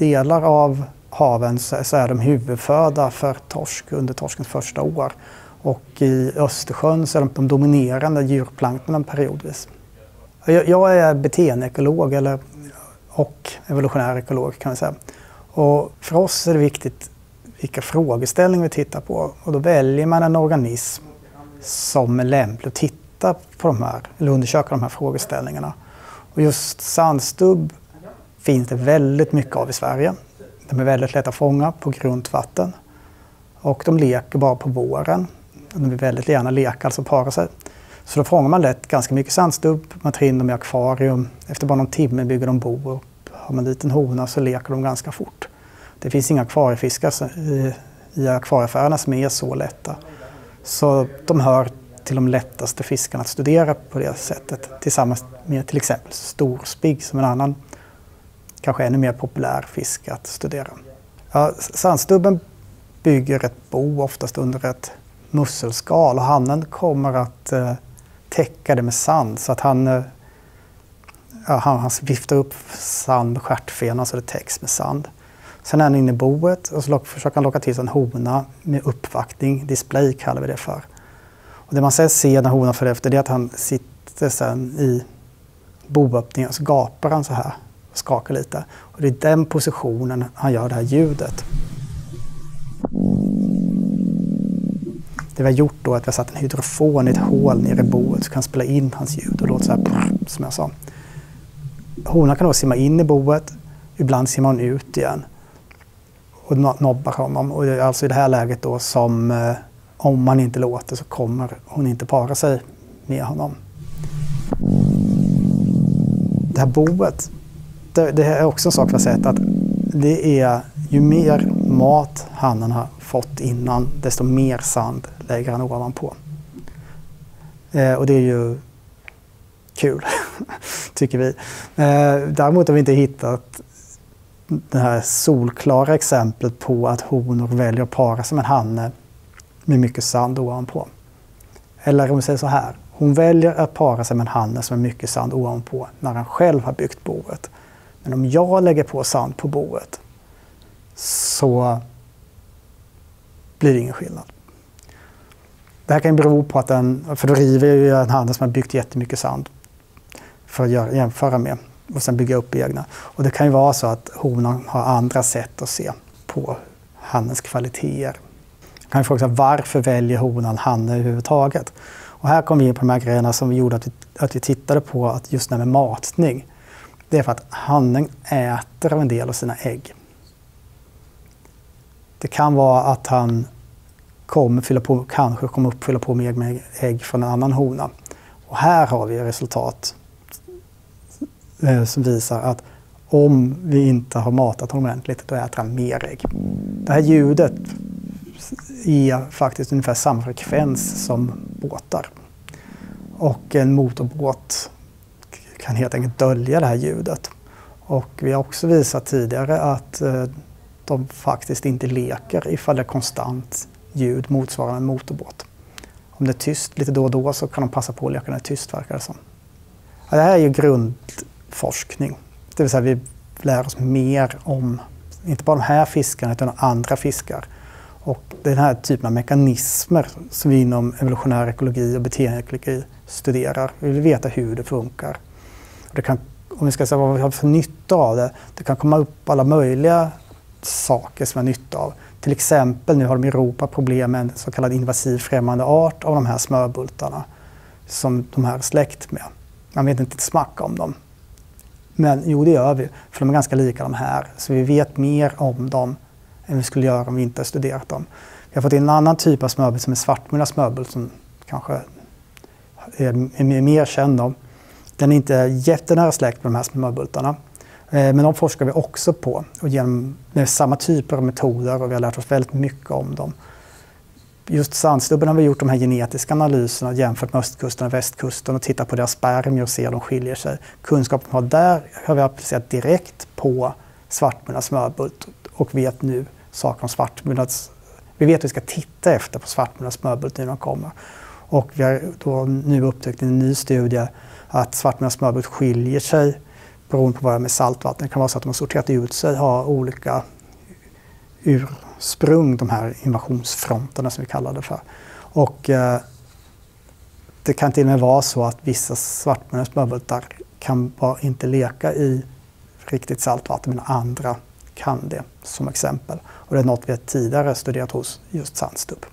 delar av haven så är de huvudföda för torsk under torskens första år. Och i Östersjön så är de dominerande djurplanktonen periodvis. Jag är beteendeekolog och evolutionär ekolog kan man säga. Och för oss är det viktigt vilka frågeställningar vi tittar på. Och då väljer man en organism som är lämplig att titta på de här, eller undersöka de här frågeställningarna. Och just sandstubb finns det väldigt mycket av i Sverige. De är väldigt lätta att fånga på grundvatten. Och de leker bara på våren. De vill väldigt gärna leka, alltså para sig. Så då fångar man lätt ganska mycket sandstubb. Man tar in dem i akvarium. Efter bara någon timme bygger de bo. Och har man dit en hona så leker de ganska fort. Det finns inga akvariefiskar i akvarieaffärerna som är så lätta. Så de hör till de lättaste fiskarna att studera på det sättet. Tillsammans med till exempel storspigg som en annan, kanske ännu mer populär fisk att studera. Ja, sandstubben bygger ett bo oftast under ett musselskal och hannen kommer att täcka det med sand så att han viftar upp sand med stjärtfenan så det täcks med sand. Sen är han inne i boet och så försöker han locka till sig en hona med uppvaktning, display kallar vi det för. Och det man sen ser när honan för efter det är att han sitter sen i boöppningen och så gapar han så här och skakar lite. Och det är den positionen han gör det här ljudet. Det vi har gjort då är att vi har satt en hydrofon i ett hål nere i boet så kan spela in hans ljud och låter så här som jag sa. Honan kan då simma in i boet, ibland simmar hon ut igen och nobbar honom. Och det är alltså i det här läget då som om man inte låter så kommer hon inte para sig med honom. Det här boet, det är också en sak vi har sett att det är ju mer mat hannen har fått innan desto mer sand lägger han ovanpå. Och det är ju kul, tycker vi. Däremot har vi inte hittat det här solklara exemplet på att honor väljer att para sig med en hanne med mycket sand ovanpå. Eller om vi säger så här, hon väljer att para sig med en hanne som är mycket sand ovanpå när han själv har byggt boet. Men om jag lägger på sand på boet så blir det ingen skillnad. Det här kan bero på att för då river jag ju en hanne som har byggt jättemycket sand för att jämföra med och sen bygga upp egna. Och det kan ju vara så att honan har andra sätt att se på hannens kvaliteter. Jag kan ju fråga sig varför väljer honan hanne överhuvudtaget? Och här kommer vi in på de här grejerna som vi gjorde att vi tittade på att just det med matning. Det är för att hannen äter en del av sina ägg. Det kan vara att han kanske kommer upp fylla på med ägg från en annan hona. Och här har vi resultat som visar att om vi inte har matat honom ordentligt, då äter han mer ägg. Det här ljudet är faktiskt ungefär samma frekvens som båtar. Och en motorbåt kan helt enkelt dölja det här ljudet. Och vi har också visat tidigare att de faktiskt inte leker ifall det är konstant ljud motsvarande en motorbåt. Om det är tyst lite då och då så kan de passa på att leka när det är tyst, verkar det som. Ja, det här är ju grundforskning. Det vill säga vi lär oss mer om inte bara de här fiskarna utan andra fiskar. Och den här typen av mekanismer som vi inom evolutionär ekologi och beteendeekologi studerar. Vi vill veta hur det funkar. Och det kan, om vi ska säga vad vi har för nytta av det, det kan komma upp alla möjliga saker som är nytta av. Till exempel nu har de i Europa problem med en så kallad invasiv främmande art av de här smörbultarna som de här är släkt med. Man vet inte ett smack om dem. Men jo, det gör vi, för de är ganska lika de här. Så vi vet mer om dem än vi skulle göra om vi inte har studerat dem. Vi har fått in en annan typ av smörbult som är svartmula smörbult som kanske är mer känd om. Den är inte jättenära släkt med de här smörbultarna. Men de forskar vi också på och med samma typer av metoder och vi har lärt oss väldigt mycket om dem. Just sandstubben har vi gjort de här genetiska analyserna jämfört med östkusten och västkusten och tittat på deras spermier och ser om de skiljer sig. Kunskapen vi har där har vi applicerat direkt på svartmula smörbult och vet nu saker om svartmulas. Vi vet att vi ska titta efter på svartmula smörbult när de kommer. Och vi har då nu upptäckt i en ny studie att svartmula smörbult skiljer sig beroende på vad det är med saltvatten. Det kan vara så att de har sorterat ut sig, har olika ursprung, de här invasionsfronterna som vi kallar det för. Och det kan till och med vara så att vissa svartmånsbörbultar kan bara inte leka i riktigt saltvatten, men andra kan det, som exempel. Och det är något vi tidigare studerat hos just sandstubb.